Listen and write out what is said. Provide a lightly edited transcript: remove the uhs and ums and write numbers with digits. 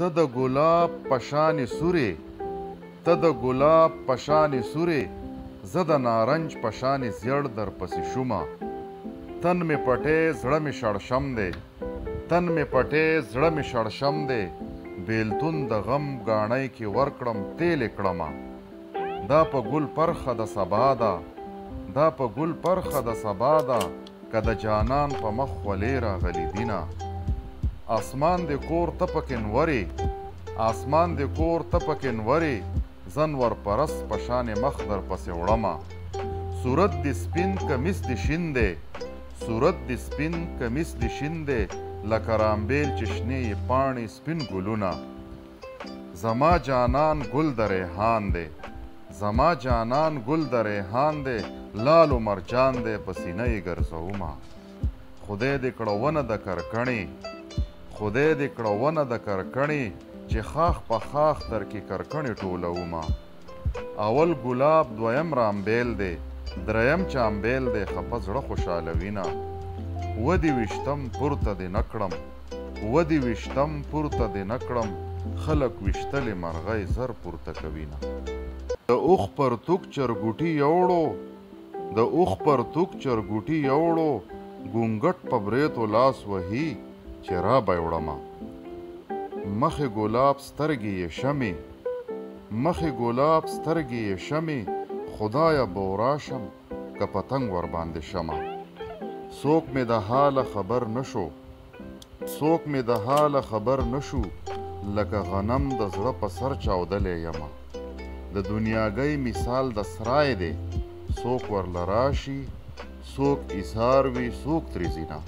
ته د ګلاب پشان سورې ته د ګلاب پشان سورې زه د نارنج پشان زیړ در پسې شومه تن مې پټې زړه مې شړشم دی تن مې پټې زړه مې شړشم دی بیلتون د غم ګاڼۍ کې ورکړم تیلې کړمه دا په ګل پرخه د سبا ده دا په ګل پرخه د سبا ده که د جانان په مخ خولې راغلي دینه آسمان د کور ته پکې نورې آسمان د کور ته پکې نورې زن ورپرست په شانې مخ در پسې وړمه صورت د سپین کمیس د شین دی صورت د سپین کمیس د شین دی لکه رامبیل چې شنې پاڼې سپین ګلونه زما جانان ګل د ریحان دی زما جانان ګل د ریحان دی لال و مرجان دی په سینه یې ګرځومه خدای دې کړه ونه د کرکڼې خدای دې کړه ونه د کرکڼې چې خاخ په خاخ در کې کرکڼې ټولومه اول ګلاب دویم رامبیل دی دریم چامبیل دی خپه زړه خوشحالوینه ودې ویشتم پورته دې نه کړم ودې ویشتم پورته دې نه کړم خلک ویشتلې مرغۍ زر پورته کوینه د اوښ پرتوګ چرګوټي یوړو د اوښ پرتوګ چرګوټي یوړو ګونګټ په بریتو لاس وهي چې را به یې وړمه مخې ګلاب سترګې یې شمې مخې ګلاب سترګې یې شمې خدایه به وراشم که پتنګ ورباندې شمه څوک مې د حاله خبر نه شو څوک مې د حاله خبر نه شو لکه غنم د زړه په سر چاودلی یمه د دنیاګۍ مثال د سرای دی څوک ورله راشي څوک ایثار وي څوک ترې ځینه